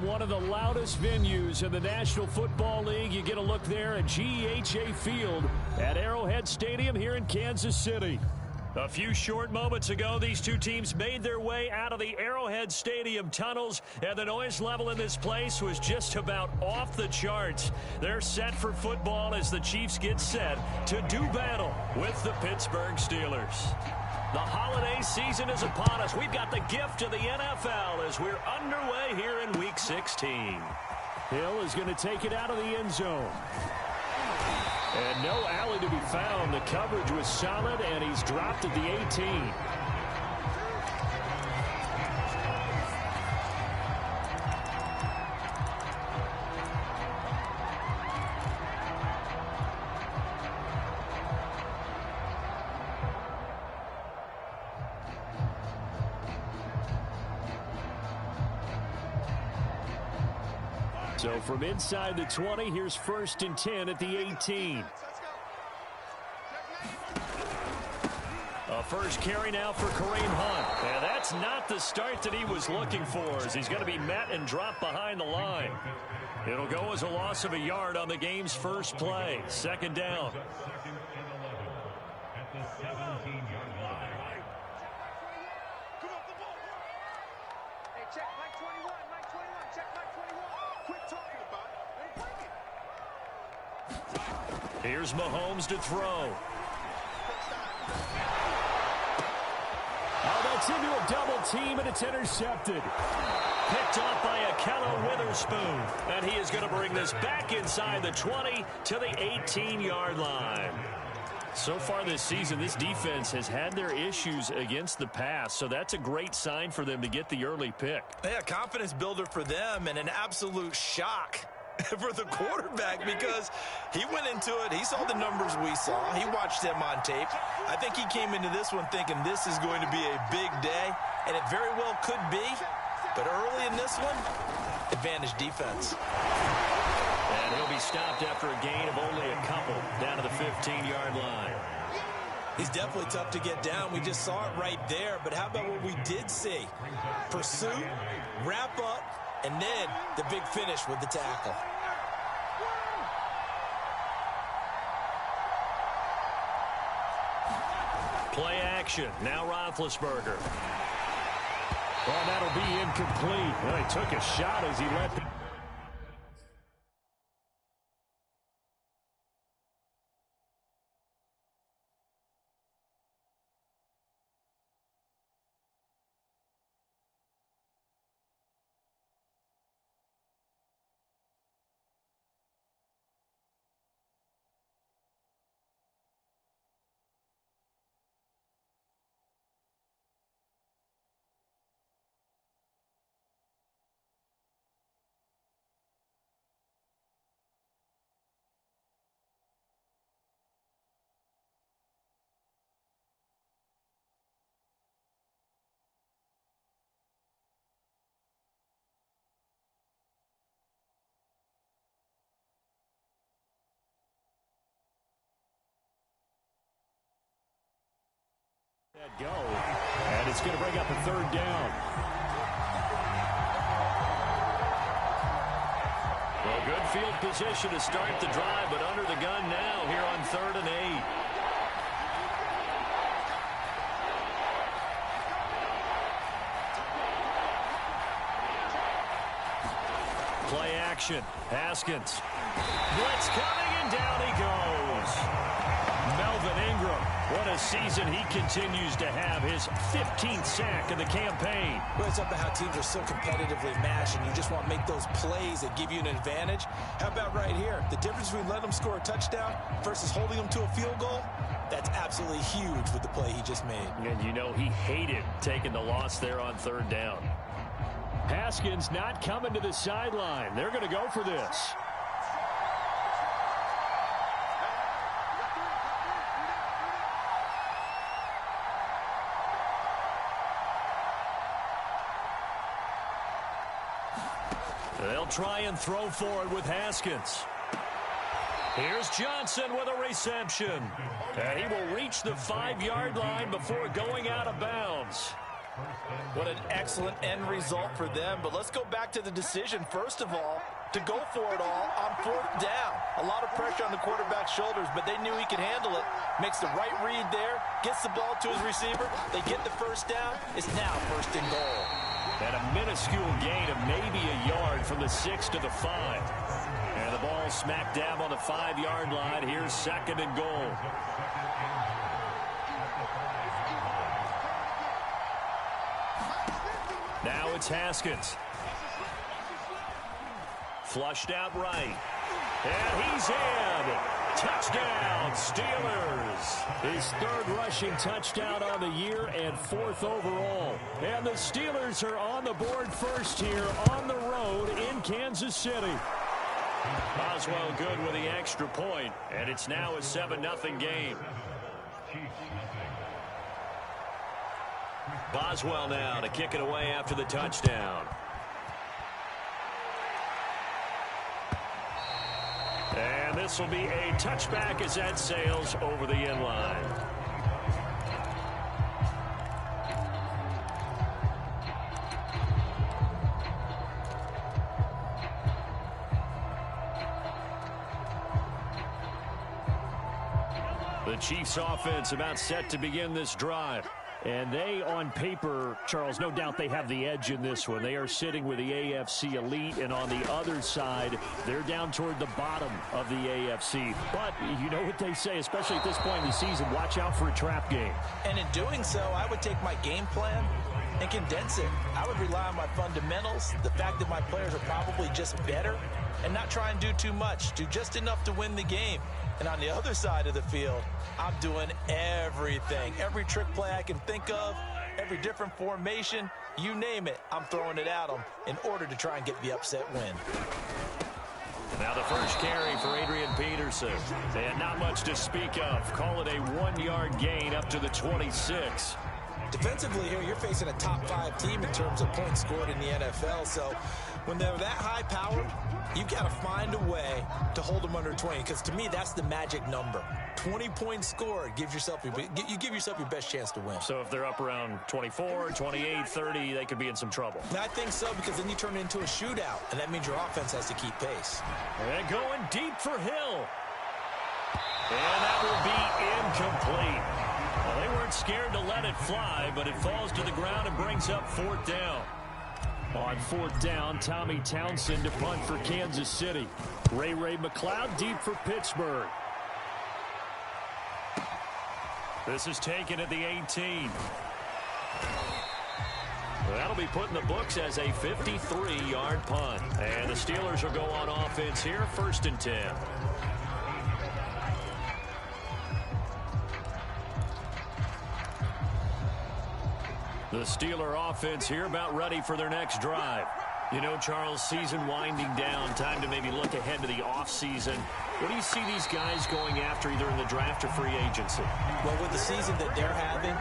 one of the loudest venues in the National Football League. You get a look there at GEHA Field at Arrowhead Stadium here in Kansas City. A few short moments ago, these two teams made their way out of the Arrowhead Stadium tunnels, and the noise level in this place was just about off the charts. They're set for football as the Chiefs get set to do battle with the Pittsburgh Steelers. The holiday season is upon us. We've got the gift of the NFL as we're underway here in Week 16. Hill is going to take it out of the end zone. And no alley to be found. The coverage was solid, and he's dropped at the 18. So from inside the 20, here's 1st and 10 at the 18. A first carry now for Kareem Hunt. And that's not the start that he was looking for, as he's going to be met and dropped behind the line. It'll go as a loss of a yard on the game's first play. 2nd down. Here's Mahomes to throw. Oh, that's into a double team, and it's intercepted. Picked off by Akello Witherspoon. And he is going to bring this back inside the 20 to the 18-yard line. So far this season, this defense has had their issues against the pass, so that's a great sign for them to get the early pick. Yeah, confidence builder for them, and an absolute shock for the quarterback, because he went into it, he saw the numbers we saw, he watched them on tape. I think he came into this one thinking this is going to be a big day, and it very well could be, but early in this one, advantage defense. And he'll be stopped after a gain of only a couple, down to the 15-yard line. He's definitely tough to get down. We just saw it right there, but how about what we did see? Pursuit, wrap up, and then the big finish with the tackle. Play action. Now Roethlisberger. Well, that'll be incomplete. Well, he took a shot as he let the... Go, and it's going to bring up a 3rd down. Well, good field position to start the drive, but under the gun now here on 3rd and 8. Play action. Haskins. Blitz coming, and down he goes. Melvin Ingram, what a season he continues to have, his 15th sack of the campaign. Well, it's up to how teams are so competitively matched, and you just want to make those plays that give you an advantage. How about right here? The difference between letting them score a touchdown versus holding them to a field goal, that's absolutely huge with the play he just made. And you know he hated taking the loss there on 3rd down. Haskins not coming to the sideline. They're going to go for this. They'll try and throw for it with Haskins. Here's Johnson with a reception. And he will reach the 5-yard line before going out of bounds. What an excellent end result for them. But let's go back to the decision, first of all, to go for it all on 4th down. A lot of pressure on the quarterback's shoulders, but they knew he could handle it. Makes the right read there, gets the ball to his receiver. They get the first down. It's now 1st and goal. And a minuscule gain of maybe a yard from the 6 to the 5. And the ball smack dab on the 5-yard line. Here's 2nd and goal. Now it's Haskins. Flushed out right. And he's in. Touchdown, Steelers. His 3rd rushing touchdown on the year and 4th overall. And the Steelers are on the board first here on the road in Kansas City. Boswell good with the extra point, and it's now a 7-0 game. Boswell now to kick it away after the touchdown. And this will be a touchback as that sails over the end line. The Chiefs offense about set to begin this drive. And they, on paper, Charles, no doubt they have the edge in this one. They are sitting with the AFC elite, and on the other side, they're down toward the bottom of the AFC. But you know what they say, especially at this point in the season, watch out for a trap game. And in doing so, I would take my game plan and condense it. I would rely on my fundamentals, the fact that my players are probably just better, and not try and do too much, do just enough to win the game. And on the other side of the field, I'm doing everything. Every trick play I can think of, every different formation, you name it, I'm throwing it at them in order to try and get the upset win. Now the first carry for Adrian Peterson. And not much to speak of. Call it a 1-yard gain up to the 26. Defensively here, you're facing a top 5 team in terms of points scored in the NFL. So when they're that high powered, you've got to find a way to hold them under 20, because to me, that's the magic number. 20 points scored, you give yourself your best chance to win. So if they're up around 24, 28, 30, they could be in some trouble. And I think so, because then you turn it into a shootout, and that means your offense has to keep pace. And going deep for Hill. And that will be incomplete. Well, they weren't scared to let it fly, but it falls to the ground and brings up 4th down. On 4th down, Tommy Townsend to punt for Kansas City. Ray McLeod deep for Pittsburgh. This is taken at the 18. That'll be put in the books as a 53-yard punt. And the Steelers will go on offense here, 1st and 10. The Steeler offense here about ready for their next drive. You know, Charles, season winding down, time to maybe look ahead to the offseason. What do you see these guys going after either in the draft or free agency? Well, with the season that they're having,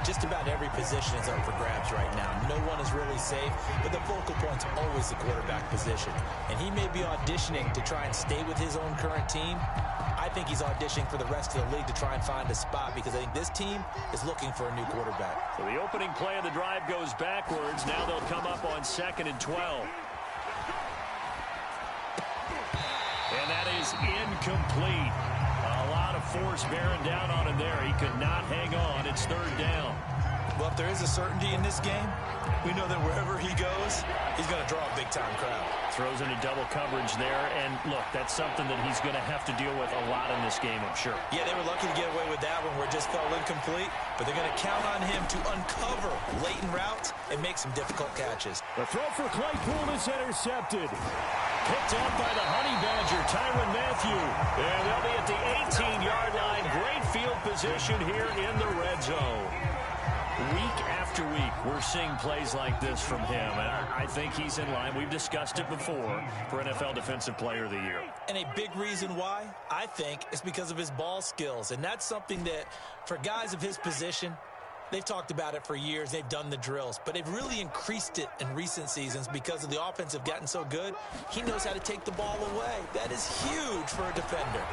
just about every position is up for grabs right now. No one is really safe, but the focal point's always the quarterback position. And he may be auditioning to try and stay with his own current team. I think he's auditioning for the rest of the league to try and find a spot, because I think this team is looking for a new quarterback. So the opening play of the drive goes backwards. Now they'll come up on 2nd and 12. And that is incomplete. A lot of force bearing down on him there. He could not hang on. It's 3rd down. Well, if there is a certainty in this game, we know that wherever he goes, he's going to draw a big-time crowd. Throws into double coverage there, and look, that's something that he's going to have to deal with a lot in this game, I'm sure. Yeah, they were lucky to get away with that one where it just fell incomplete, but they're going to count on him to uncover latent routes and make some difficult catches. The throw for Claypool is intercepted. Picked up by the Honey Badger, Tyrann Mathieu. And they'll be at the 18-yard line. Great field position here in the red zone. Week after week, we're seeing plays like this from him, and I think he's in line. We've discussed it before for NFL Defensive Player of the Year. And a big reason why, I think, is because of his ball skills. And that's something that, for guys of his position, they've talked about it for years. They've done the drills, but they've really increased it in recent seasons because of the offense have gotten so good. He knows how to take the ball away. That is huge for a defender.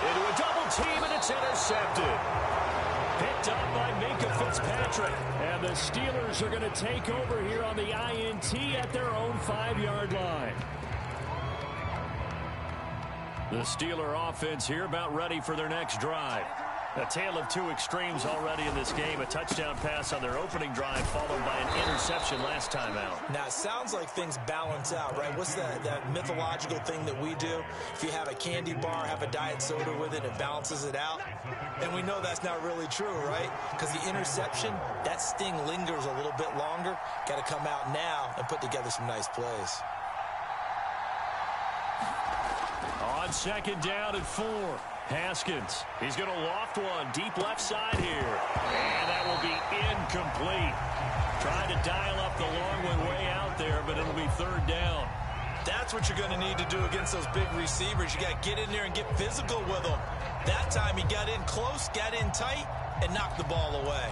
Into a double team, and it's intercepted. Picked up by Minka Fitzpatrick. And the Steelers are going to take over here on the INT at their own 5-yard line. The Steeler offense here about ready for their next drive. A tale of two extremes already in this game. A touchdown pass on their opening drive followed by an interception last time out. Now, it sounds like things balance out, right? What's that mythological thing that we do? If you have a candy bar, have a diet soda with it, it balances it out. And we know that's not really true, right? Because the interception, that sting lingers a little bit longer. Got to come out now and put together some nice plays. On 2nd down and 4. Haskins, he's going to loft one deep left side here. And that will be incomplete. Trying to dial up the long one way out there, but it'll be 3rd down. That's what you're going to need to do against those big receivers. You got to get in there and get physical with them. That time he got in close, got in tight, and knocked the ball away.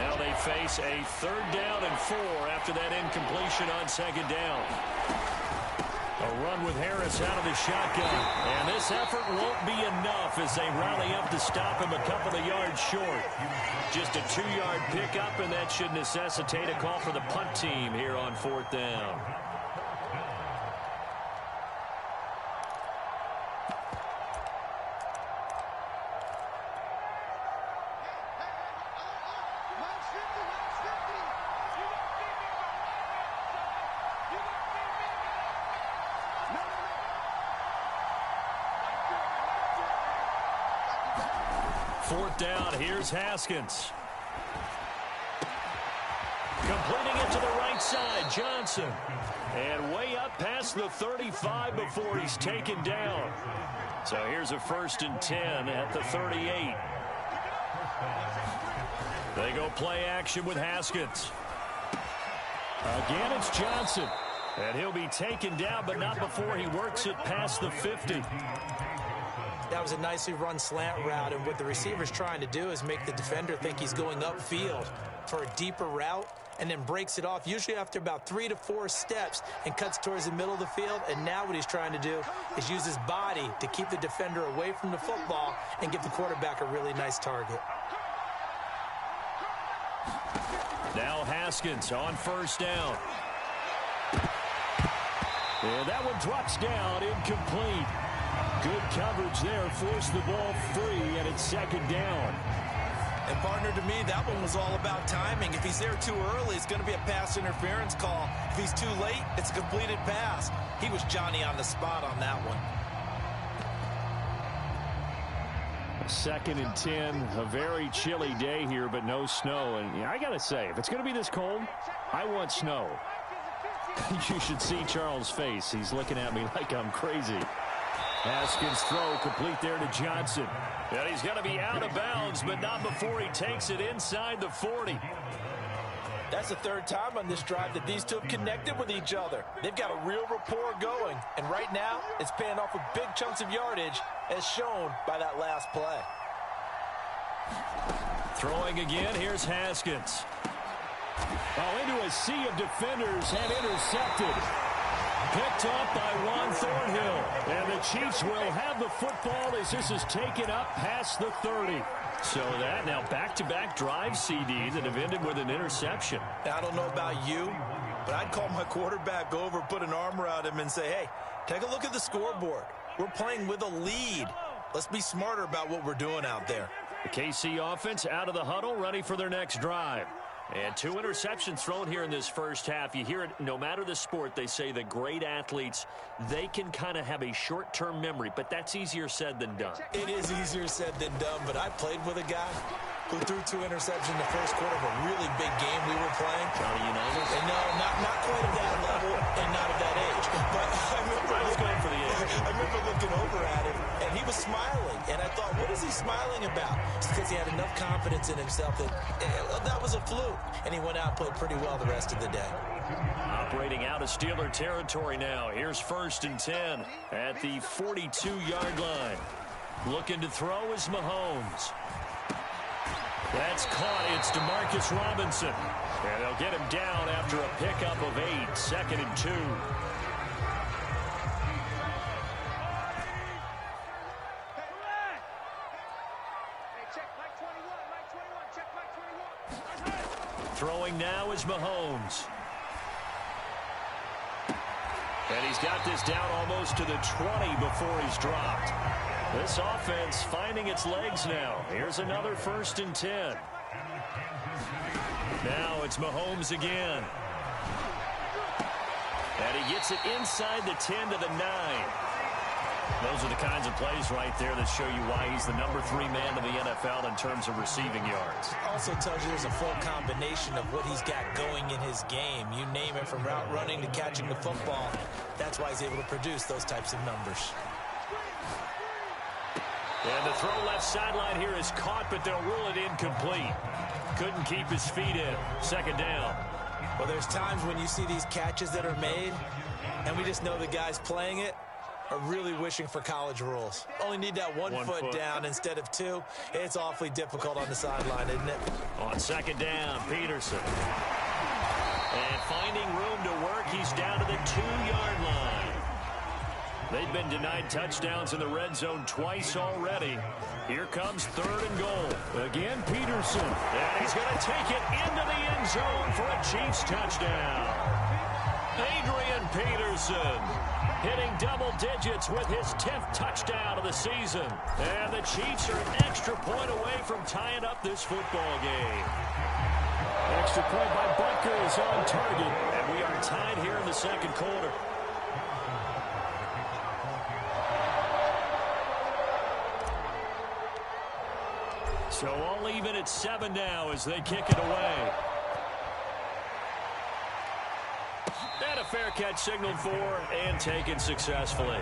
Now they face a 3rd down and 4 after that incompletion on 2nd down. A run with Harris out of the shotgun. And this effort won't be enough as they rally up to stop him a couple of yards short. Just a 2-yard pickup, and that should necessitate a call for the punt team here on 4th down. Fourth down, here's Haskins. Completing it to the right side, Johnson. And way up past the 35 before he's taken down. So here's a 1st and 10 at the 38. They go play action with Haskins. Again, it's Johnson. And he'll be taken down, but not before he works it past the 50. That was a nicely run slant route, and what the receiver's trying to do is make the defender think he's going upfield for a deeper route and then breaks it off, usually after about 3 to 4 steps, and cuts towards the middle of the field. And now what he's trying to do is use his body to keep the defender away from the football and give the quarterback a really nice target. Now Haskins on 1st down. And that one drops down, incomplete. Good coverage there, forced the ball free, and it's 2nd down. And partner, to me, that one was all about timing. If he's there too early, it's going to be a pass interference call. If he's too late, it's a completed pass. He was Johnny on the spot on that one. 2nd and 10, a very chilly day here, but no snow. And I got to say, if it's going to be this cold, I want snow. You should see Charles' face. He's looking at me like I'm crazy. Haskins' throw complete there to Johnson. And he's going to be out of bounds, but not before he takes it inside the 40. That's the 3rd time on this drive that these two have connected with each other. They've got a real rapport going. And right now, it's paying off with big chunks of yardage, as shown by that last play. Throwing again, here's Haskins. Oh, into a sea of defenders and intercepted. Picked up by Juan Thornhill. And the Chiefs will have the football as this is taken up past the 30. So that now back-to-back drive CD that have ended with an interception. Now, I don't know about you, but I'd call my quarterback over, put an arm around him, and say, hey, take a look at the scoreboard. We're playing with a lead. Let's be smarter about what we're doing out there. The KC offense out of the huddle, ready for their next drive. And 2 interceptions thrown here in this first half. You hear it, no matter the sport, they say the great athletes, they can kind of have a short-term memory, but that's easier said than done. It is easier said than done, but I played with a guy who threw 2 interceptions in the first quarter of a really big game we were playing. Johnny Unitas? And no, not quite at that level and not at that age. But I remember looking over at him, and he was smiling. And I thought, what is he smiling about? It's because he had enough confidence in himself that was a fluke. And he went out and played pretty well the rest of the day. Operating out of Steeler territory now. Here's 1st and 10 at the 42-yard line. Looking to throw is Mahomes. That's caught. It's DeMarcus Robinson. And they'll get him down after a pickup of 8. 2nd and 2. Throwing now is Mahomes. And he's got this down almost to the 20 before he's dropped. This offense finding its legs now. Here's another 1st and 10. Now it's Mahomes again. And he gets it inside the 10 to the 9. Those are the kinds of plays right there that show you why he's the number 3 man in the NFL in terms of receiving yards. Also tells you there's a full combination of what he's got going in his game. You name it, from route running to catching the football. That's why he's able to produce those types of numbers. And the throw left sideline here is caught, but they'll rule it incomplete. Couldn't keep his feet in. 2nd down. Well, there's times when you see these catches that are made, and we just know the guys playing it are really wishing for college rules. Only need that one foot down instead of 2. It's awfully difficult on the sideline, isn't it? On 2nd down, Peterson. And finding room to work, he's down to the 2-yard line. They've been denied touchdowns in the red zone twice already. Here comes 3rd and goal. Again, Peterson. And he's going to take it into the end zone for a Chiefs touchdown. Adrian Peterson hitting double digits with his 10th touchdown of the season. And the Chiefs are an extra point away from tying up this football game. Extra point by Butker is on target. And we are tied here in the 2nd quarter. So all even at 7 now as they kick it away. And a fair catch signaled for and taken successfully.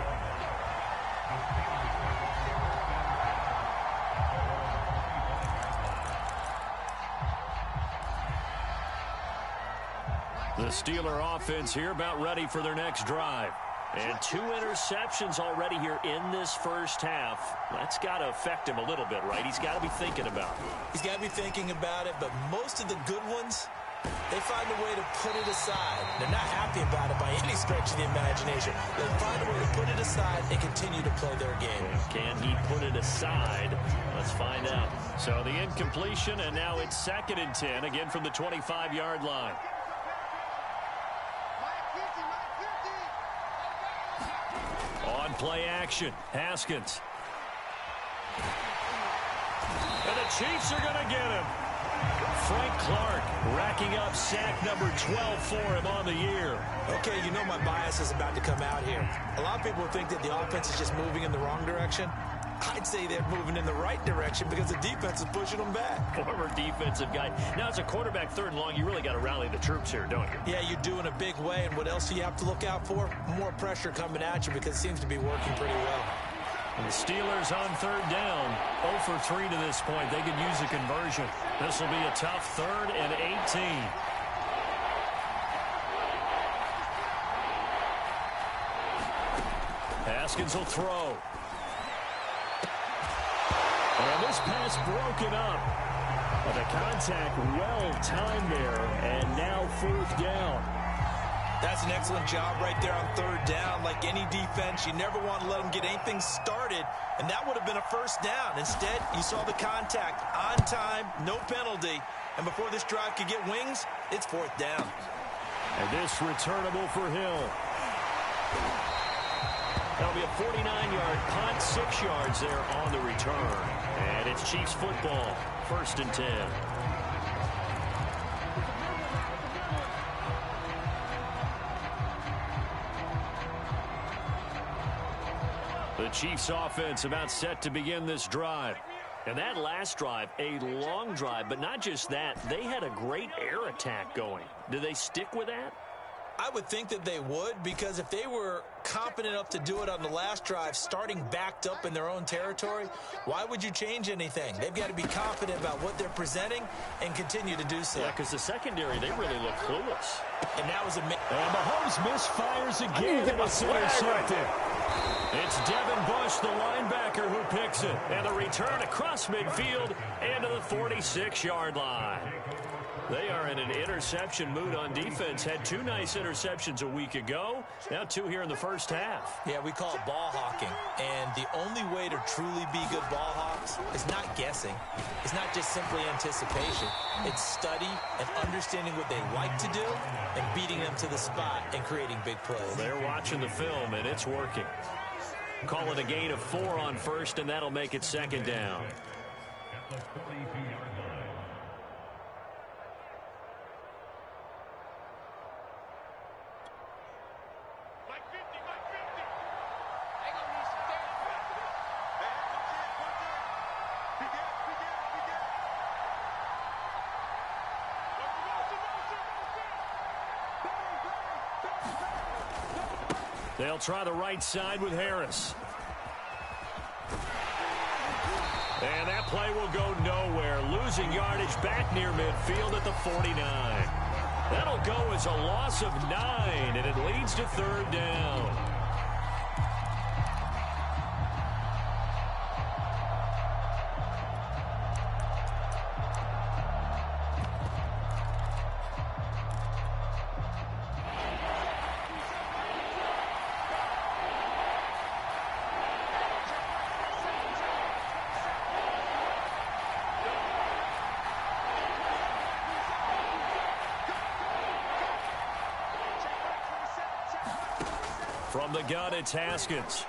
The Steeler offense here about ready for their next drive. And 2 interceptions already here in this first half. That's got to affect him a little bit, right? He's got to be thinking about it. He's got to be thinking about it, but most of the good ones, they find a way to put it aside. They're not happy about it by any stretch of the imagination. They find a way to put it aside and continue to play their game. Can he put it aside? Let's find out. So the incompletion, and now it's 2nd and 10, again from the 25-yard line. On play action, Haskins. And the Chiefs are going to get him. Frank Clark racking up sack number 12 for him on the year. Okay, you know my bias is about to come out here. A lot of people think that the offense is just moving in the wrong direction. I'd say they're moving in the right direction because the defense is pushing them back. Former defensive guy. Now, as a quarterback 3rd and long, you really got to rally the troops here, don't you? Yeah, you do in a big way. And what else do you have to look out for? More pressure coming at you because it seems to be working pretty well. And the Steelers on 3rd down. 0 for 3 to this point. They could use a conversion. This will be a tough 3rd and 18. Haskins will throw. And this pass broken up. But the contact well timed there. And now 4th down. That's an excellent job right there on 3rd down. Like any defense, you never want to let them get anything started. And that would have been a 1st down. Instead, you saw the contact on time, no penalty. And before this drive could get wings, it's 4th down. And this returnable for Hill. That'll be a 49-yard punt, 6 yards there on the return. And it's Chiefs football, 1st and 10. The Chiefs offense about set to begin this drive. And that last drive, a long drive, but not just that, they had a great air attack going. Do they stick with that? I would think that they would, because if they were competent enough to do it on the last drive, starting backed up in their own territory, why would you change anything? They've got to be confident about what they're presenting and continue to do so. Yeah, because the secondary, they really look clueless. And that was a... And Mahomes misfires again, and it's intercepted. It's Devin Bush, the linebacker, who picks it. And the return across midfield and to the 46-yard line. They are in an interception mood on defense. Had 2 nice interceptions a week ago. Now 2 here in the first half. Yeah, we call it ball hawking. And the only way to truly be good ball hawks is not guessing. It's not just simply anticipation. It's study and understanding what they like to do and beating them to the spot and creating big plays. Well, they're watching the film, and it's working. Call it a gain of 4 on first, and that'll make it second down. They'll try the right side with Harris. And that play will go nowhere. Losing yardage back near midfield at the 49. That'll go as a loss of 9, and it leads to third down. From the gun, it's Haskins.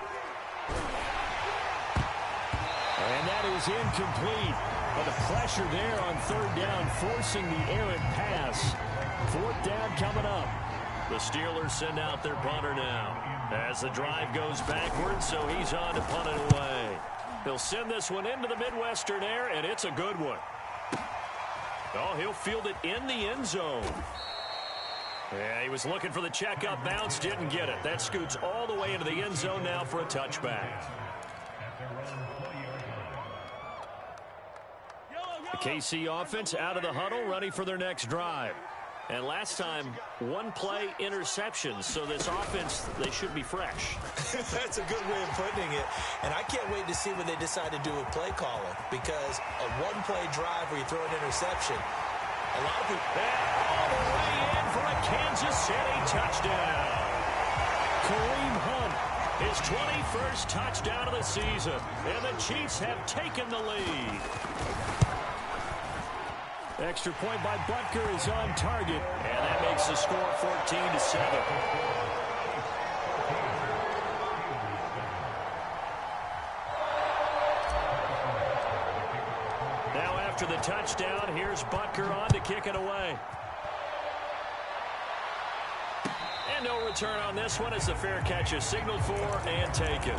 And that is incomplete. But the pressure there on third down, forcing the errant pass. Fourth down coming up. The Steelers send out their punter now. As the drive goes backwards, so he's on to punt it away. He'll send this one into the Midwestern air, and it's a good one. Oh, he'll field it in the end zone. Yeah, he was looking for the checkup bounce, didn't get it. That scoots all the way into the end zone now for a touchback. The KC offense out of the huddle, ready for their next drive. And last time, 1 play interceptions, so this offense, they should be fresh. That's a good way of putting it. And I can't wait to see what they decide to do with play calling, because a 1-play drive where you throw an interception, a lot of people... All the way in for a Kansas City touchdown. Kareem Hunt, his 21st touchdown of the season, and the Chiefs have taken the lead. Extra point by Butker is on target, and that makes the score 14-7. Now after the touchdown, here's Butker on to kick it away. And no return on this one as the fair catch is signaled for and taken.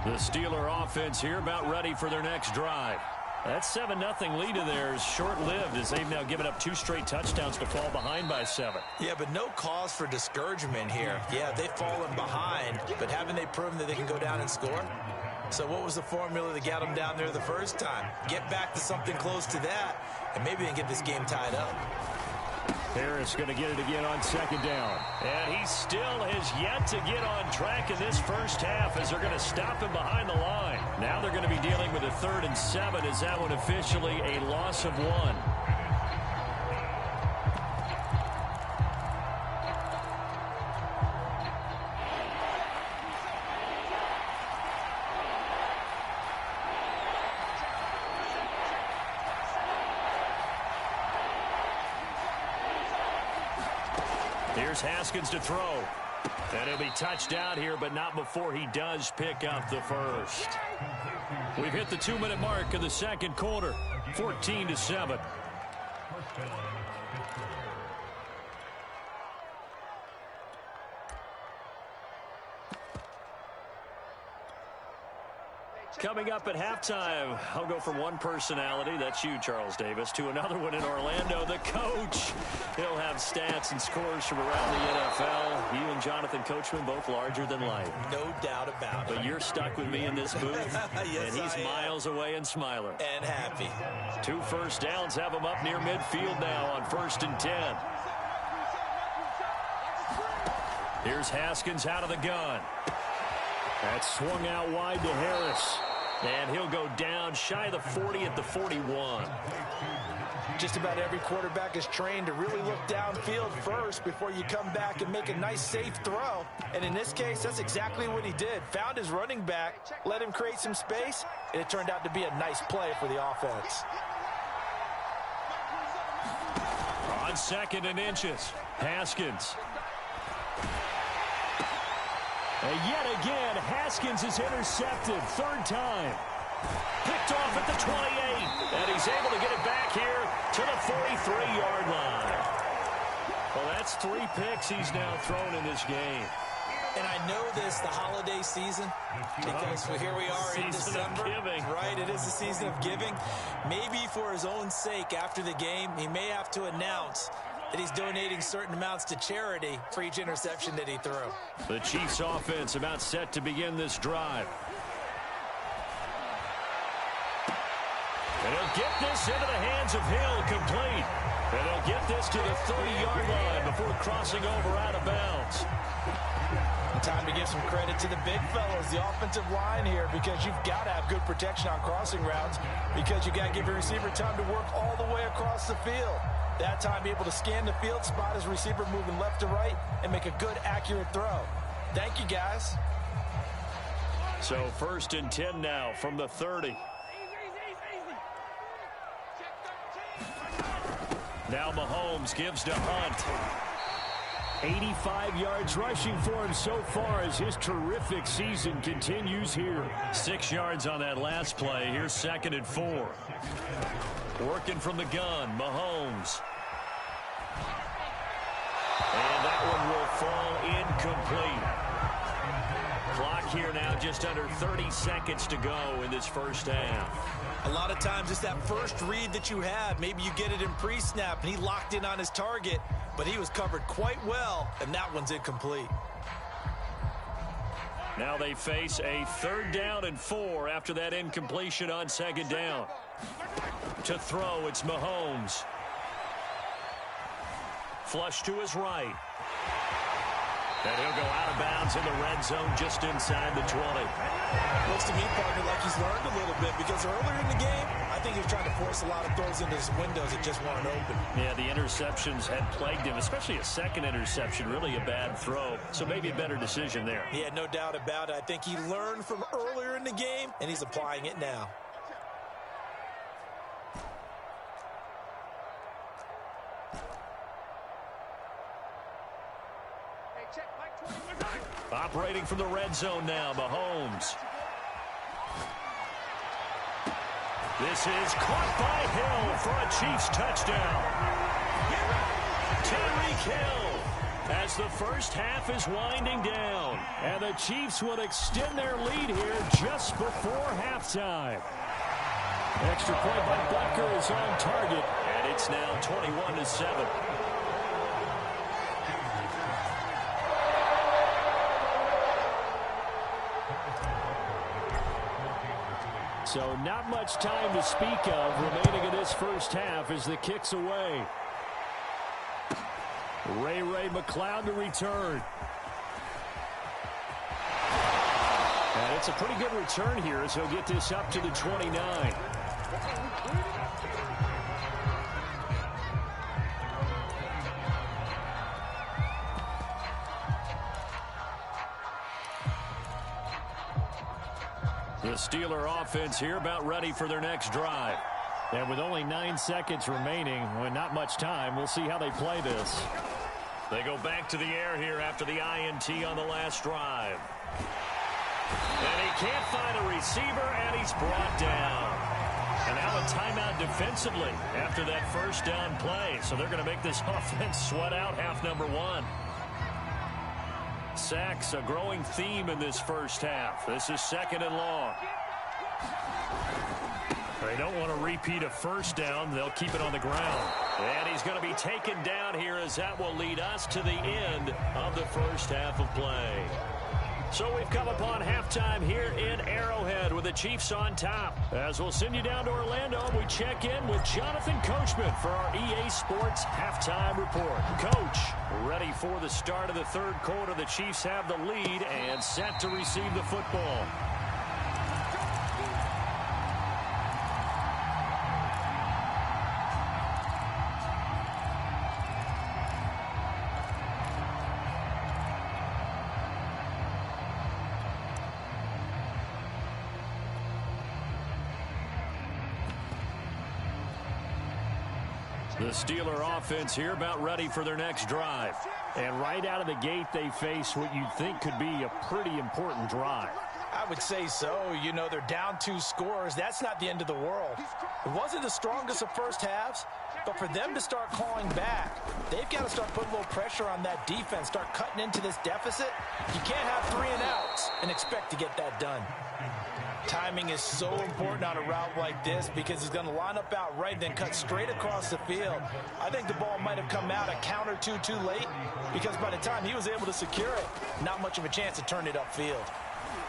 The Steeler offense here about ready for their next drive. That 7-0 lead of theirs short-lived as they've now given up 2 straight touchdowns to fall behind by 7. Yeah, but no cause for discouragement here. Yeah, they've fallen behind, but haven't they proven that they can go down and score? So what was the formula that got them down there the first time? Get back to something close to that, and maybe they can get this game tied up. Harris going to get it again on second down. And he still has yet to get on track in this first half as they're going to stop him behind the line. Now they're going to be dealing with a 3rd and 7 as that one officially a loss of 1. Here's Haskins to throw. And he'll be touched out here, but not before he does pick up the first. We've hit the 2-minute mark of the second quarter. 14-7. Coming up at halftime, I'll go from one personality, that's you, Charles Davis, to another one in Orlando, the coach. He'll have stats and scores from around the NFL. You and Jonathan Coachman, both larger than life. No doubt about it. But you're stuck with me in this booth, yes, and he's miles away and smiling. And happy. 2 first downs have him up near midfield now on 1st and 10. Here's Haskins out of the gun. That's swung out wide to Harris. And he'll go down shy of the 40 at the 41. Just about every quarterback is trained to really look downfield first before you come back and make a nice, safe throw. And in this case, that's exactly what he did. Found his running back, let him create some space, and it turned out to be a nice play for the offense. On 2nd and inches, Haskins. And yet again, Haskins is intercepted. 3rd time. Picked off at the 28. And he's able to get it back here to the 43-yard line. Well, that's 3 picks he's now thrown in this game. And I know this, the holiday season, because here we are in December. Right, it is the season of giving. Maybe for his own sake after the game, he may have to announce that he's donating certain amounts to charity for each interception that he threw. The Chiefs offense about set to begin this drive. And he'll get this into the hands of Hill, complete. And he'll get this to the 30-yard line before crossing over out of bounds. Time to give some credit to the big fellas, the offensive line here, because you've got to have good protection on crossing routes, because you've got to give your receiver time to work all the way across the field. That time, be able to scan the field, spot his receiver moving left to right, and make a good, accurate throw. Thank you, guys. So 1st and 10 now from the 30. Now Mahomes gives to Hunt. 85 yards rushing for him so far as his terrific season continues here. 6 yards on that last play. Here's 2nd and 4. Working from the gun, Mahomes. And that one will fall incomplete. Clock here now just under 30 seconds to go in this first half. A lot of times it's that first read that you have. Maybe you get it in pre-snap and he locked in on his target, but he was covered quite well, and that one's incomplete. Now they face a 3rd down and 4 after that incompletion on 2nd down. To throw, it's Mahomes. Flush to his right. And he'll go out of bounds in the red zone just inside the 20. Looks to me, partner, like he's learned a little bit, because earlier in the game, I think he was trying to force a lot of throws into his windows that just weren't open. Yeah, the interceptions had plagued him, especially a 2nd interception, really a bad throw. So maybe a better decision there. Yeah, no doubt about it. I think he learned from earlier in the game, and he's applying it now. Operating from the red zone now, Mahomes. This is caught by Hill for a Chiefs touchdown. Tyreek Hill as the first half is winding down. And the Chiefs will extend their lead here just before halftime. Extra point by Butker is on target. And it's now 21-7. So not much time to speak of remaining in this first half as the kick's away. Ray McLeod to return. And it's a pretty good return here as he'll get this up to the 29. The Steeler offense here about ready for their next drive. And with only 9 seconds remaining, well, not much time, we'll see how they play this. They go back to the air here after the INT on the last drive. And he can't find a receiver, and he's brought down. And now a timeout defensively after that first down play. So they're going to make this offense sweat out half number 1. Sacks, a growing theme in this first half. This is 2nd and long. They don't want to repeat a first down. They'll keep it on the ground. And he's going to be taken down here as that will lead us to the end of the first half of play. So we've come upon halftime here in Arrowhead with the Chiefs on top. As we'll send you down to Orlando, we check in with Jonathan Coachman for our EA Sports Halftime Report. Coach, ready for the start of the third quarter. The Chiefs have the lead and set to receive the football. The Steeler offense here about ready for their next drive. And right out of the gate, they face what you'd think could be a pretty important drive. I would say so. You know, they're down 2 scores. That's not the end of the world. It wasn't the strongest of first halves, but for them to start calling back, they've got to start putting a little pressure on that defense, start cutting into this deficit. You can't have 3 and outs and expect to get that done. Timing is so important on a route like this because he's going to line up out right, then cut straight across the field. I think the ball might have come out a count or two too late because by the time he was able to secure it, not much of a chance to turn it upfield.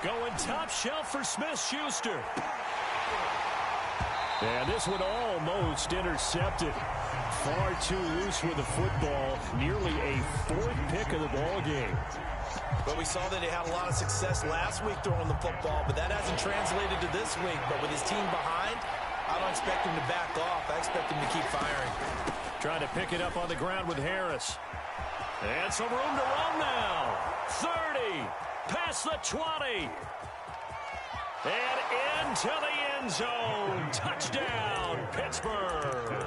Going top shelf for Smith-Schuster. And this one almost intercepted. Far too loose with the football. Nearly a 4th pick of the ball game. But we saw that he had a lot of success last week throwing the football, but that hasn't translated to this week. But with his team behind, I don't expect him to back off. I expect him to keep firing. Trying to pick it up on the ground with Harris. And some room to run now. 30. Past the 20. And into the end zone. Touchdown, Pittsburgh.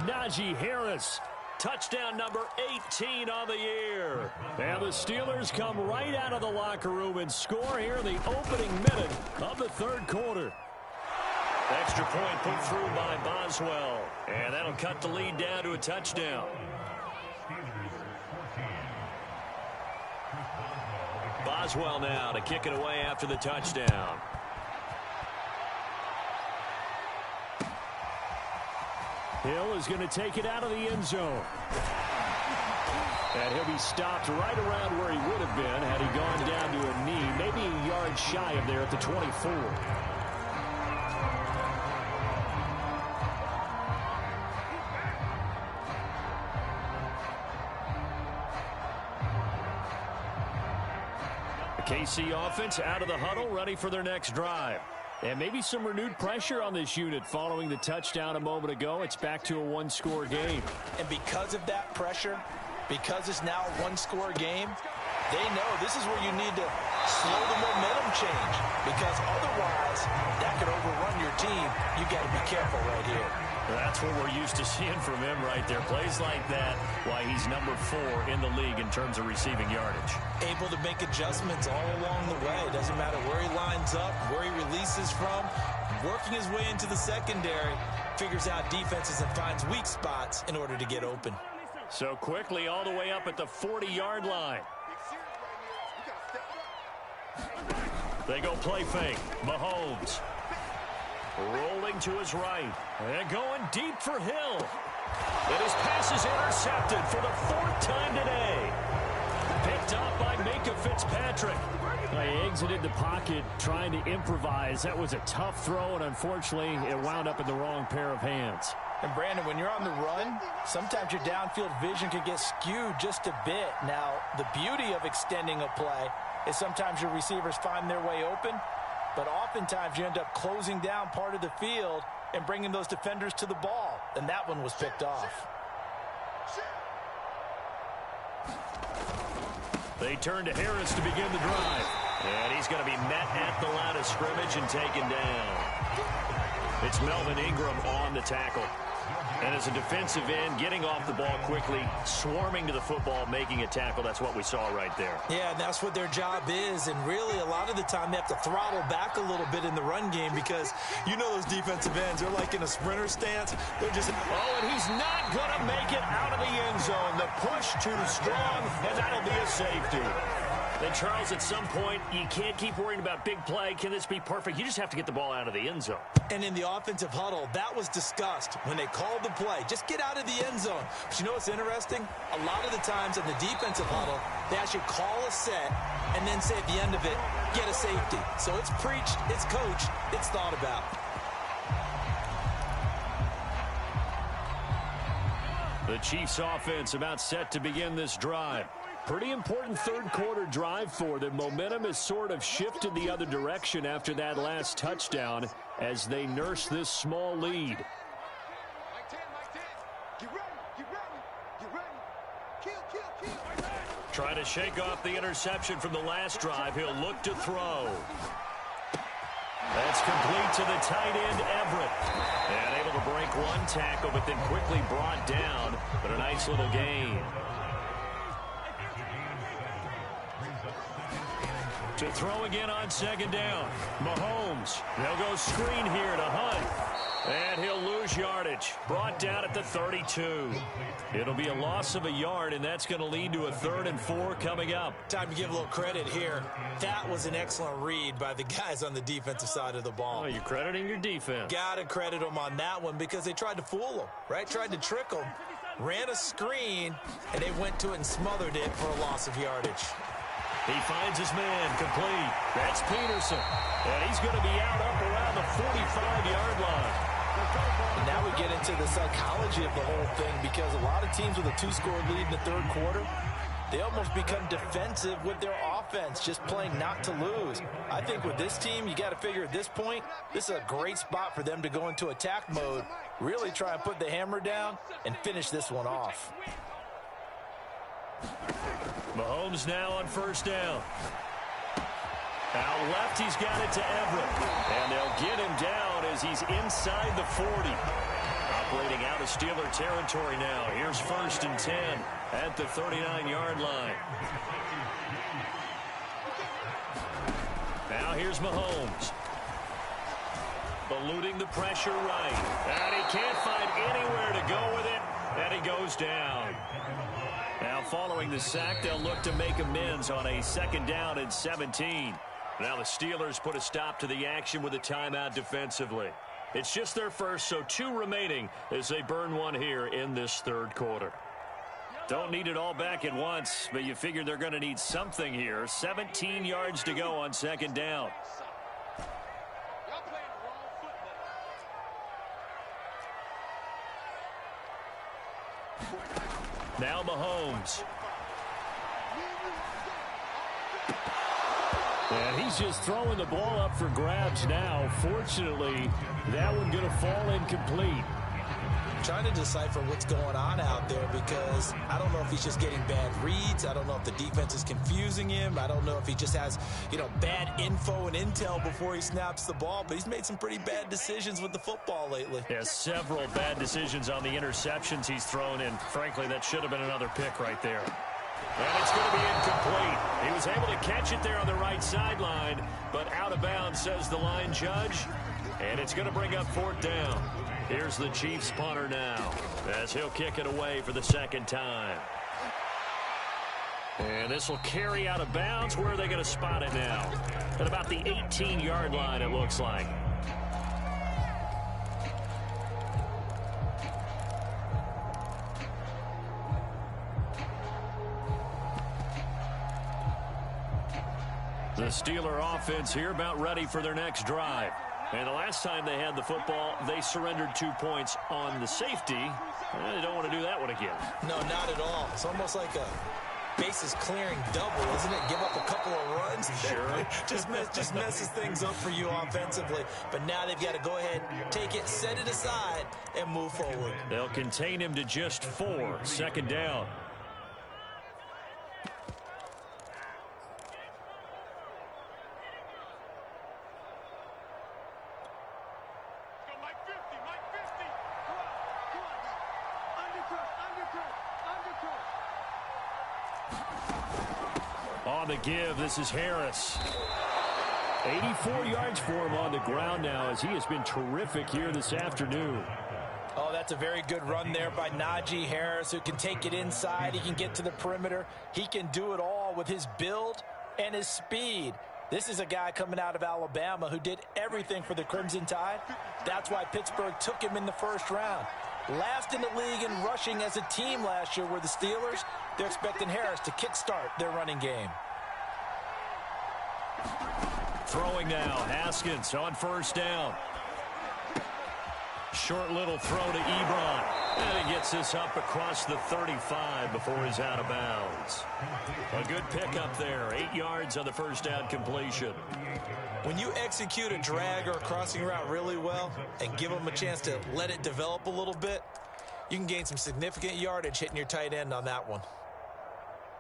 Najee Harris. Touchdown number 18 on the year. And the Steelers come right out of the locker room and score here in the opening minute of the third quarter. Extra point put through by Boswell. And that'll cut the lead down to a touchdown. Boswell now to kick it away after the touchdown. Hill is going to take it out of the end zone. And he'll be stopped right around where he would have been had he gone down to a knee, maybe a yard shy of there at the 24. The KC offense out of the huddle, ready for their next drive. And maybe some renewed pressure on this unit following the touchdown a moment ago. It's back to a 1-score game. And because of that pressure, because it's now a 1-score game, they know this is where you need to slow the momentum change. Because otherwise, that could overrun your team. You got to be careful right here. That's what we're used to seeing from him right there. Plays like that, why he's number 4 in the league in terms of receiving yardage. Able to make adjustments all along the way. Doesn't matter where he lines up, where he releases from. Working his way into the secondary, figures out defenses and finds weak spots in order to get open. So quickly all the way up at the 40-yard line. They go play fake. Mahomes. Rolling to his right. And going deep for Hill. And his pass is intercepted for the 4th time today. Picked up by Minka Fitzpatrick. He exited the pocket trying to improvise. That was a tough throw, and unfortunately, it wound up in the wrong pair of hands. And Brandon, when you're on the run, sometimes your downfield vision can get skewed just a bit. Now, the beauty of extending a play is sometimes your receivers find their way open, but oftentimes you end up closing down part of the field and bringing those defenders to the ball. And that one was picked off. They turn to Harris to begin the drive. And he's going to be met at the line of scrimmage and taken down. It's Melvin Ingram on the tackle. And as a defensive end, getting off the ball quickly, swarming to the football, making a tackle, that's what we saw right there. Yeah, and that's what their job is. And really, a lot of the time, they have to throttle back a little bit in the run game because you know those defensive ends, they're like in a sprinter stance. They're just... Oh, and he's not going to make it out of the end zone. The push too strong, and that'll be a safety. Then, Charles, at some point, you can't keep worrying about big play. Can this be perfect? You just have to get the ball out of the end zone. And in the offensive huddle, that was discussed when they called the play. Just get out of the end zone. But you know what's interesting? A lot of the times in the defensive huddle, they actually call a set and then say at the end of it, get a safety. So it's preached, it's coached, it's thought about. The Chiefs offense about set to begin this drive. Pretty important third quarter drive for them. Momentum has sort of shifted the other direction after that last touchdown as they nurse this small lead. Trying to shake off the interception from the last drive. He'll look to throw. That's complete to the tight end, Everett. And able to break one tackle, but then quickly brought down. But a nice little gain. To throw again on second down. Mahomes. They'll go screen here to Hunt. And he'll lose yardage. Brought down at the 32. It'll be a loss of a yard, and that's going to lead to a 3rd and 4 coming up. Time to give a little credit here. That was an excellent read by the guys on the defensive side of the ball. Oh, you're crediting your defense. Got to credit them on that one because they tried to fool them, right? Tried to trick them. Ran a screen, and they went to it and smothered it for a loss of yardage. He finds his man complete. That's Peterson. And he's going to be out up around the 45-yard line. And now we get into the psychology of the whole thing because a lot of teams with a 2-score lead in the third quarter, they almost become defensive with their offense, just playing not to lose. I think with this team, you got to figure at this point, this is a great spot for them to go into attack mode, really try and put the hammer down and finish this one off. Mahomes now on first down. Out left, he's got it to Everett. And they'll get him down as he's inside the 40. Operating out of Steeler territory now. Here's 1st and 10 at the 39-yard line. Now here's Mahomes. Eluding the pressure right. And he can't find anywhere to go with it. And he goes down. Now following the sack, they'll look to make amends on a 2nd down and 17. Now the Steelers put a stop to the action with a timeout defensively. It's just their first, so 2 remaining as they burn one here in this third quarter. Don't need it all back at once, but you figure they're going to need something here. 17 yards to go on 2nd down. Now Mahomes. And he's just throwing the ball up for grabs now. Fortunately, that one going to fall incomplete. Trying to decipher what's going on out there because I don't know if he's just getting bad reads. I don't know if the defense is confusing him. I don't know if he just has, bad info and intel before he snaps the ball. But he's made some pretty bad decisions with the football lately. Yeah, several bad decisions on the interceptions he's thrown in. Frankly, that should have been another pick right there. And it's going to be incomplete. He was able to catch it there on the right sideline, but out of bounds, says the line judge. And it's going to bring up 4th down. Here's the Chiefs punter now as he'll kick it away for the 2nd time. And this will carry out of bounds. Where are they going to spot it now? At about the 18-yard line, it looks like. The Steeler offense here about ready for their next drive. And the last time they had the football, they surrendered 2 points on the safety. They don't want to do that one again. No, not at all. It's almost like a bases clearing double, isn't it? Give up a couple of runs. Sure. just messes things up for you offensively. But now they've got to go ahead, take it, set it aside, and move forward. They'll contain him to just 4. 2nd down. On the give, this is Harris. 84 yards for him on the ground now as he has been terrific here this afternoon. Oh, that's a very good run there by Najee Harris, who can take it inside. He can get to the perimeter. He can do it all with his build and his speed. This is a guy coming out of Alabama who did everything for the Crimson Tide. That's why Pittsburgh took him in the first round. Last in the league in rushing as a team last year were the Steelers. They're expecting Harris to kickstart their running game. Throwing now, Haskins on first down. Short little throw to Ebron. And he gets this up across the 35 before he's out of bounds. A good pickup there. 8 yards on the first down completion. When you execute a drag or a crossing route really well and give them a chance to let it develop a little bit, you can gain some significant yardage hitting your tight end on that one.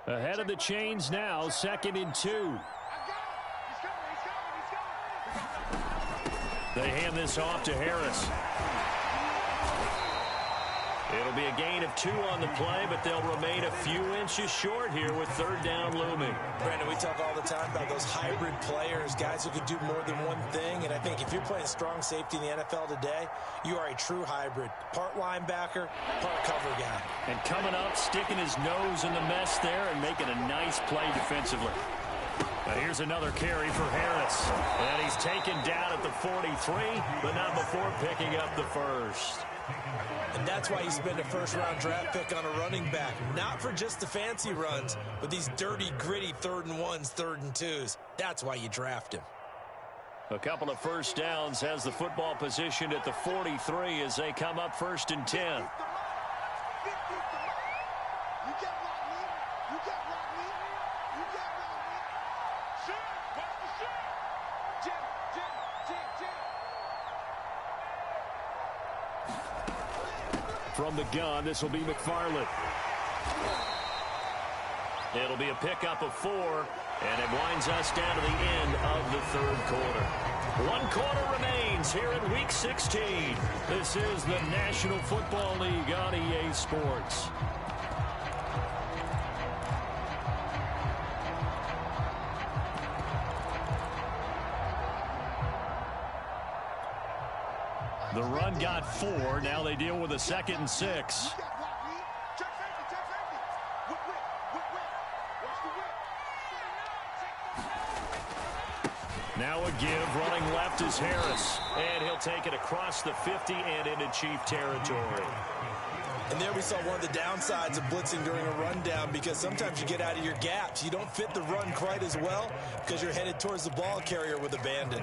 Ahead of the chains now, 2nd and 2. They hand this off to Harris. It'll be a gain of 2 on the play, but they'll remain a few inches short here with 3rd down looming. Brandon, we talk all the time about those hybrid players, guys who can do more than one thing. And I think if you're playing strong safety in the NFL today, you are a true hybrid. Part linebacker, part cover guy. And coming up, sticking his nose in the mess there and making a nice play defensively. But here's another carry for Harris. And he's taken down at the 43, but not before picking up the first. And that's why you spend a first-round draft pick on a running back. Not for just the fancy runs, but these dirty, gritty 3rd and 1s, 3rd and 2s. That's why you draft him. A couple of first downs has the football positioned at the 43 as they come up 1st and 10. From the gun, this will be McFarland. It'll be a pickup of 4, and it winds us down to the end of the 3rd quarter. 1 quarter remains here in Week 16. This is the National Football League on EA Sports. The run got 4. Now they deal with a 2nd and 6. Now a give. Running left is Harris. And he'll take it across the 50 and into Chief territory. And there we saw one of the downsides of blitzing during a rundown, because sometimes you get out of your gaps. You don't fit the run quite as well because you're headed towards the ball carrier with abandon.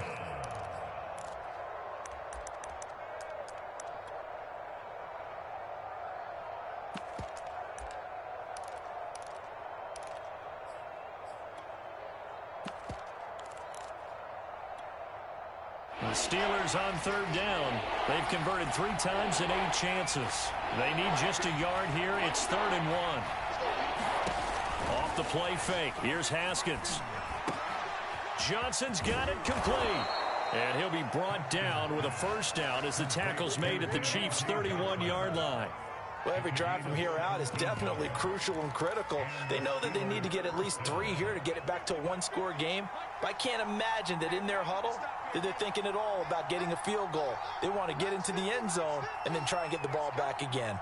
The Steelers on 3rd down. They've converted 3 times in 8 chances. They need just a yard here. It's 3rd and 1. Off the play fake. Here's Haskins. Johnson's got it complete. And he'll be brought down with a first down as the tackle's made at the Chiefs' 31-yard line. Well, every drive from here out is definitely crucial and critical. They know that they need to get at least 3 here to get it back to a 1-score game. But I can't imagine that in their huddle that they're thinking at all about getting a field goal. They want to get into the end zone and then try and get the ball back again.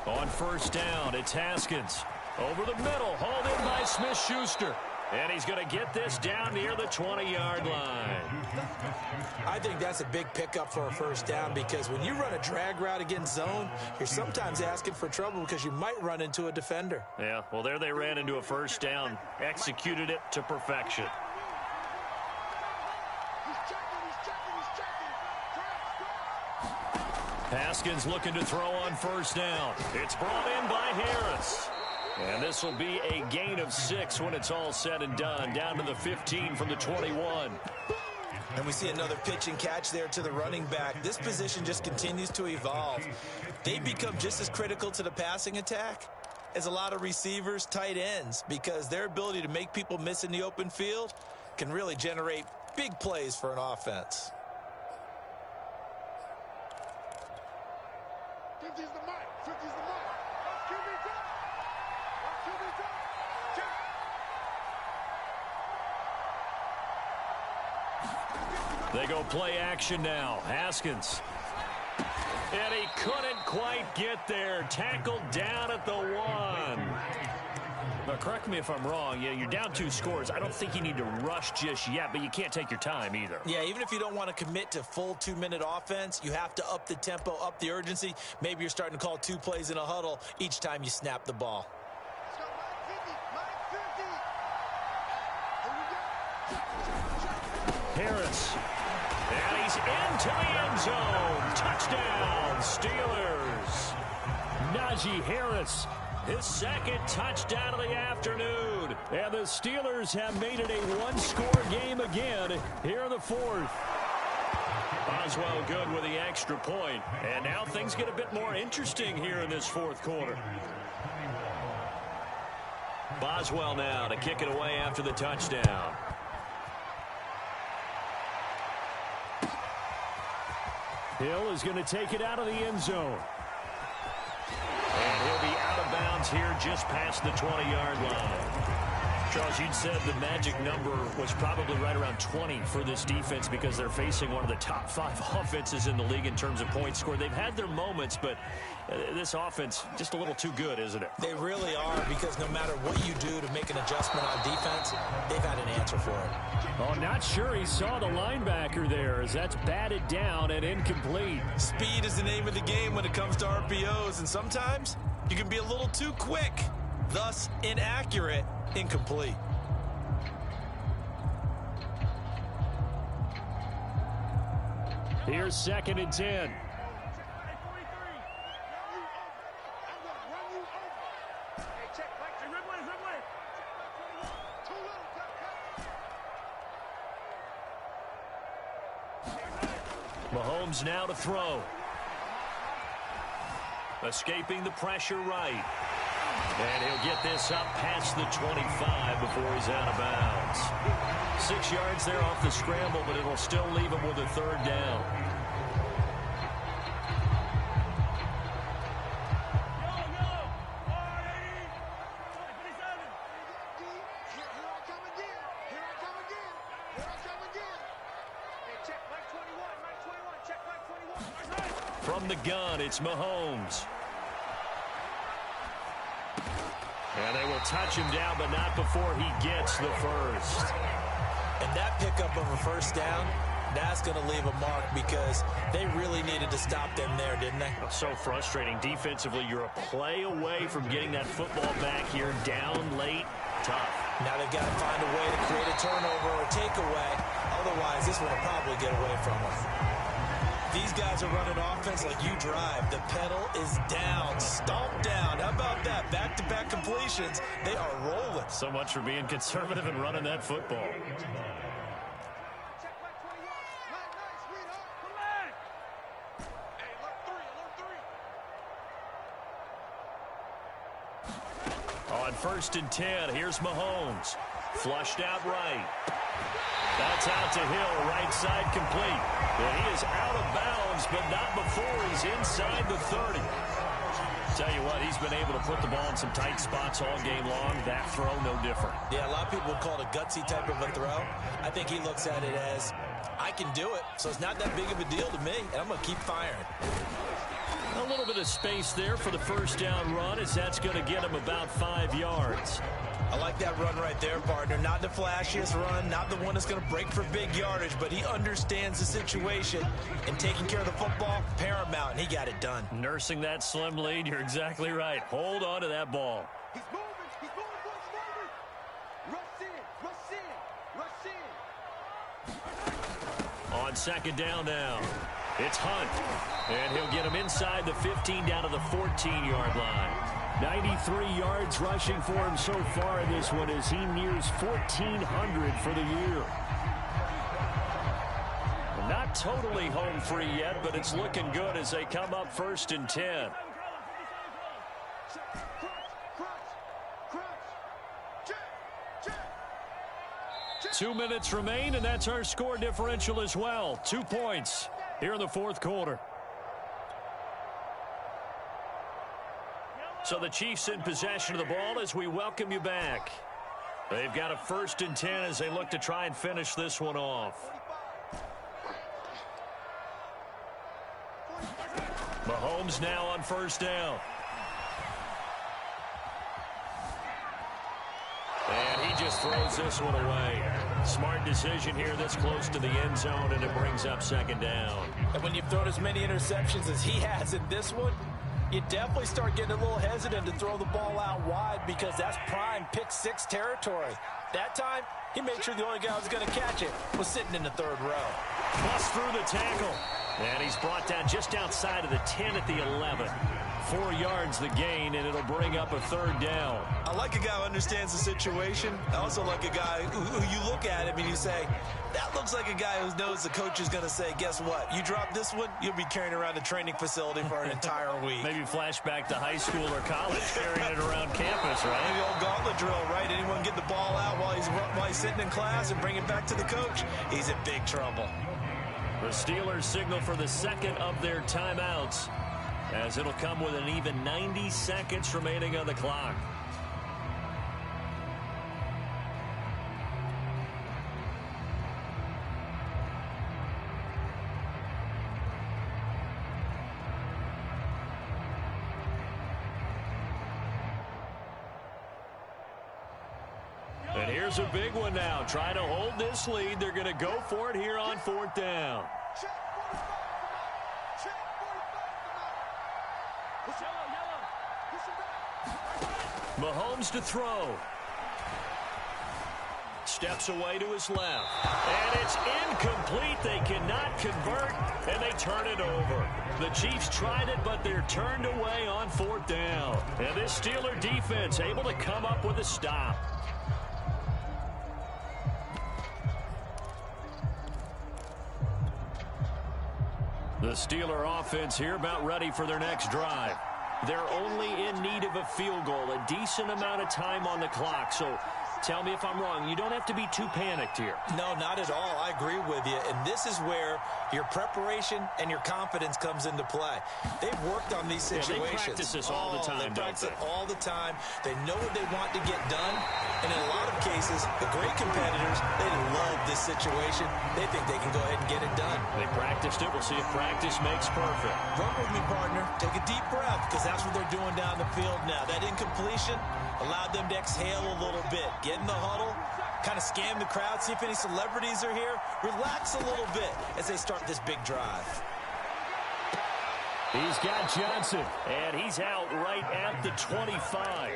On first down, it's Haskins. Over the middle, hauled in by Smith-Schuster. And he's going to get this down near the 20-yard line. I think that's a big pickup for a first down, because when you run a drag route against zone, you're sometimes asking for trouble because you might run into a defender. Yeah, well, there they ran into a first down, executed it to perfection. Haskins looking to throw on first down. It's brought in by Harris. And this will be a gain of 6 when it's all said and done, down to the 15 from the 21. And we see another pitch and catch there to the running back. This position just continues to evolve. They become just as critical to the passing attack as a lot of receivers, tight ends, because their ability to make people miss in the open field can really generate big plays for an offense. They go play action now. Haskins. And he couldn't quite get there. Tackled down at the 1. Now, correct me if I'm wrong. Yeah, you're down 2 scores. I don't think you need to rush just yet, but you can't take your time either. Yeah, even if you don't want to commit to full 2-minute offense, you have to up the tempo, up the urgency. Maybe you're starting to call 2 plays in a huddle each time you snap the ball. Harris. And he's into the end zone. Touchdown, Steelers. Najee Harris. His second touchdown of the afternoon. And the Steelers have made it a 1-score game again here in the 4th. Boswell good with the extra point. And now things get a bit more interesting here in this 4th quarter. Boswell now to kick it away after the touchdown. Hill is going to take it out of the end zone. And he'll be out of bounds here just past the 20-yard line. Charles, you'd said the magic number was probably right around 20 for this defense because they're facing one of the top 5 offenses in the league in terms of points scored. They've had their moments, but this offense just a little too good, isn't it? They really are, because no matter what you do to make an adjustment on defense, they've had an answer for it. Oh, not sure he saw the linebacker there, as that's batted down and incomplete. Speed is the name of the game when it comes to RPOs, and sometimes you can be a little too quick, thus inaccurate, incomplete. Here's 2nd and 10. Mahomes now to throw. Escaping the pressure right. And he'll get this up past the 25 before he's out of bounds. 6 yards there off the scramble, but it'll still leave him with a 3rd down. From the gun, it's Mahomes. And they will touch him down, but not before he gets the first. And that pickup of a 1st down, that's going to leave a mark, because they really needed to stop them there, didn't they? So frustrating. Defensively, you're a play away from getting that football back here, down late, tough. Now they've got to find a way to create a turnover or takeaway. Otherwise, this one will probably get away from them. These guys are running offense like you drive. The pedal is down, stomped down. How about that? Back-to-back completions. They are rolling. So much for being conservative and running that football. On 1st and 10, here's Mahomes. Flushed out right. That's out to Hill, right side complete. And he is out of bounds, but not before he's inside the 30. Tell you what, he's been able to put the ball in some tight spots all game long. That throw, no different. Yeah, a lot of people would call it a gutsy type of a throw. I think he looks at it as, I can do it, so it's not that big of a deal to me, and I'm going to keep firing. A little bit of space there for the 1st down run, as that's going to get him about 5 yards. I like that run right there, partner. Not the flashiest run, not the one that's going to break for big yardage, but he understands the situation, and taking care of the football, paramount, and he got it done. Nursing that slim lead, you're exactly right. Hold on to that ball. He's moving, On 2nd down now, it's Hunt, and he'll get him inside the 15 down to the 14-yard line. 93 yards rushing for him so far in this one as he nears 1,400 for the year. Not totally home free yet, but it's looking good as they come up 1st and 10. 2 minutes remain, and that's our score differential as well. 2 points here in the 4th quarter. So the Chiefs in possession of the ball as we welcome you back. They've got a 1st and 10 as they look to try and finish this one off. Mahomes now on first down. And he just throws this one away. Smart decision here this close to the end zone, and it brings up second down. And when you've thrown as many interceptions as he has in this one, you definitely start getting a little hesitant to throw the ball out wide because that's prime pick six territory. That time, he made sure the only guy who was going to catch it was sitting in the third row. Plus through the tackle. And he's brought down just outside of the 10 at the 11. 4 yards the gain, and it'll bring up a third down. I like a guy who understands the situation. I also like a guy who you look at him and you say, that looks like a guy who knows the coach is going to say, guess what? You drop this one, you'll be carrying around the training facility for an entire week. Maybe flashback to high school or college, carrying it around campus, right? The old gauntlet drill, right? Anyone get the ball out while he's sitting in class and bring it back to the coach? He's in big trouble. The Steelers signal for the second of their timeouts, as it'll come with an even 90 seconds remaining on the clock. And here's a big one now. Trying to hold this lead. They're going to go for it here on fourth down. Mahomes to throw. Steps away to his left. And it's incomplete. They cannot convert, and they turn it over. The Chiefs tried it, but they're turned away on fourth down. And this Steeler defense able to come up with a stop. The Steeler offense here about ready for their next drive. They're only in need of a field goal, a decent amount of time on the clock. So tell me if I'm wrong. You don't have to be too panicked here. No, not at all. I agree with you. And this is where your preparation and your confidence comes into play. They've worked on these situations. Yeah, they practice this all the time, They practice it all the time. They know what they want to get done. And in a lot of cases, the great competitors, they love this situation. They think they can go ahead and get it done. They practiced it. We'll see if practice makes perfect. Run with me, partner. Take a deep breath, because that's what they're doing down the field now. That incompletion allowed them to exhale a little bit. Get in the huddle, kind of scan the crowd, see if any celebrities are here. Relax a little bit as they start this big drive. He's got Johnson, and he's out right at the 25.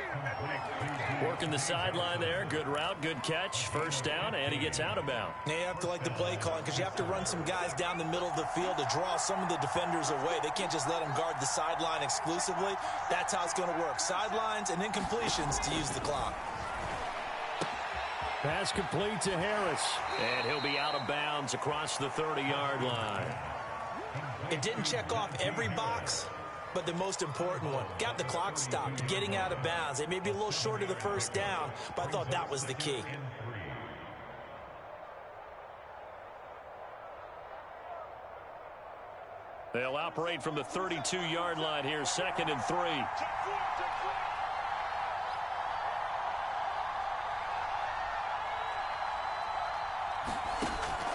Working the sideline there. Good route, good catch. First down, and he gets out of bounds. Now you have to like the play calling because you have to run some guys down the middle of the field to draw some of the defenders away. They can't just let them guard the sideline exclusively. That's how it's going to work. Sidelines and incompletions to use the clock. Pass complete to Harris, and he'll be out of bounds across the 30-yard line. It didn't check off every box, but the most important one. Got the clock stopped, getting out of bounds. They may be a little short of the first down, but I thought that was the key. They'll operate from the 32-yard line here, 2nd and 3.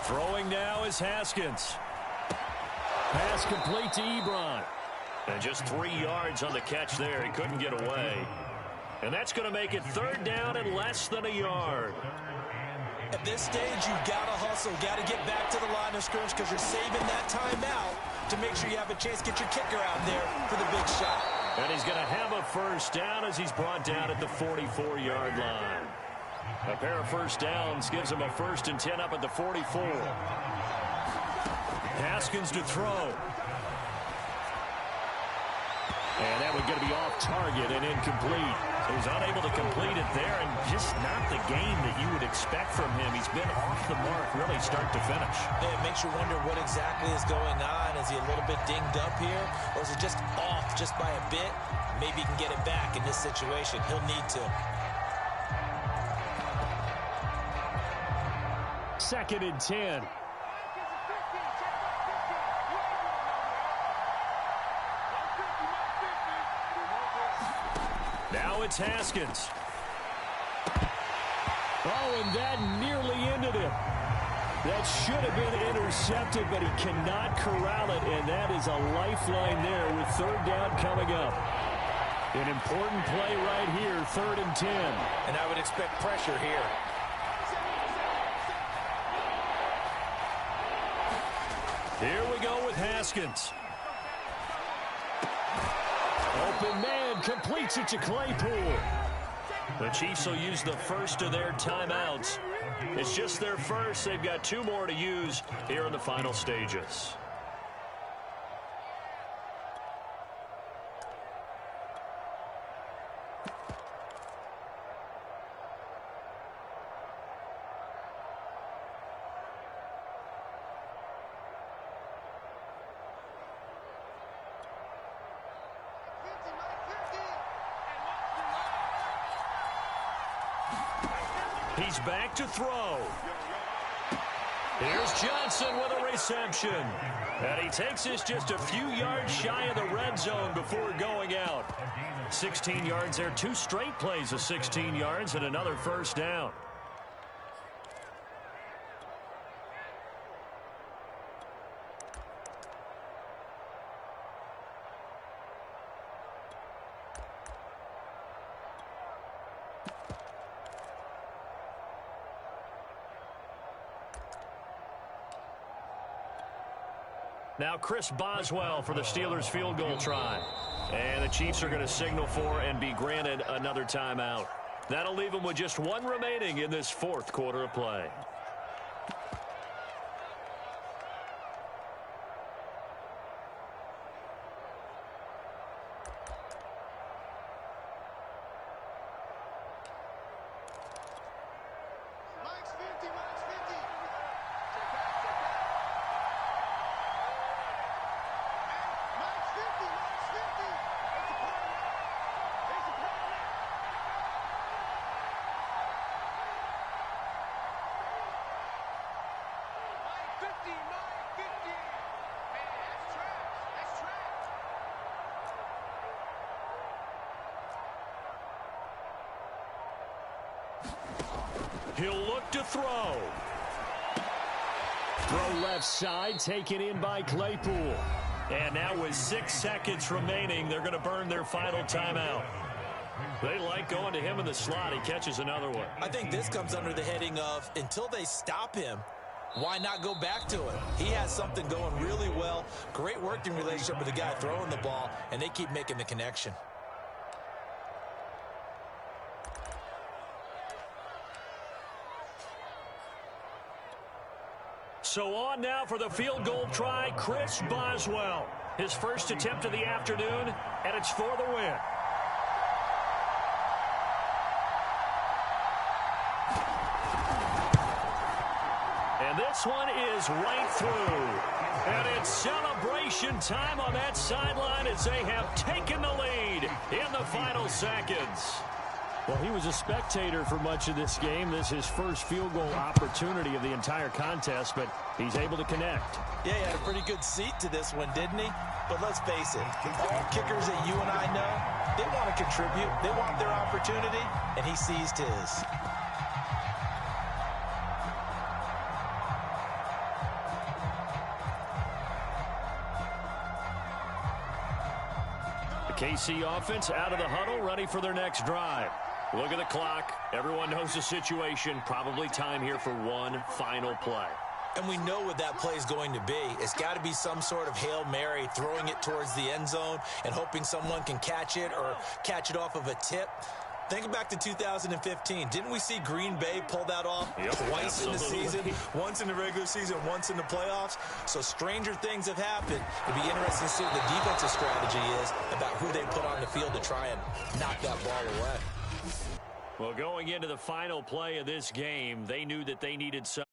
Throwing now is Haskins. Pass complete to Ebron. And just 3 yards on the catch there. He couldn't get away. And that's going to make it 3rd down and less than a yard. At this stage, you've got to hustle. Got to get back to the line of scrimmage because you're saving that time out to make sure you have a chance to get your kicker out there for the big shot. And he's going to have a first down as he's brought down at the 44-yard line. A pair of first downs gives him a 1st and 10 up at the 44. Haskins to throw. And that was going to be off target and incomplete. So he's unable to complete it there, and just not the game that you would expect from him. He's been off the mark really start to finish. It makes you wonder what exactly is going on. Is he a little bit dinged up here, or is it just off just by a bit? Maybe he can get it back in this situation. He'll need to. 2nd and 10. Now it's Haskins. Oh, and that nearly ended it. That should have been intercepted, but he cannot corral it, and that is a lifeline there with third down coming up. An important play right here, 3rd and 10. And I would expect pressure here. Here we go with Haskins. Open man, completes it to Claypool. The Chiefs will use the first of their timeouts. It's just their first. They've got 2 more to use here in the final stages. He's back to throw. Here's Johnson with a reception. And he takes this just a few yards shy of the red zone before going out. 16 yards there, 2 straight plays of 16 yards and another first down. Now Chris Boswell for the Steelers field goal try. And the Chiefs are going to signal for and be granted another timeout. That'll leave them with just 1 remaining in this 4th quarter of play. He'll look to throw. Throw left side, taken in by Claypool. And now with 6 seconds remaining, they're going to burn their final timeout. They like going to him in the slot. He catches another one. I think this comes under the heading of, until they stop him, why not go back to it? He has something going really well. Great working relationship with the guy throwing the ball, and they keep making the connection. So on now for the field goal try, Chris Boswell. His first attempt of the afternoon, and it's for the win. And this one is right through. And it's celebration time on that sideline as they have taken the lead in the final seconds. Well, he was a spectator for much of this game. This is his first field goal opportunity of the entire contest, but he's able to connect. Yeah, he had a pretty good seat to this one, didn't he? But let's face it, all kickers that you and I know, they want to contribute. They want their opportunity, and he seized his. The KC offense out of the huddle, ready for their next drive. Look at the clock. Everyone knows the situation. Probably time here for one final play. And we know what that play is going to be. It's got to be some sort of Hail Mary, throwing it towards the end zone and hoping someone can catch it or catch it off of a tip. Think back to 2015. Didn't we see Green Bay pull that off twice in the season? Once in the regular season, once in the playoffs. So stranger things have happened. It'd be interesting to see what the defensive strategy is about who they put on the field to try and knock that ball away. Well, going into the final play of this game, they knew that they needed some.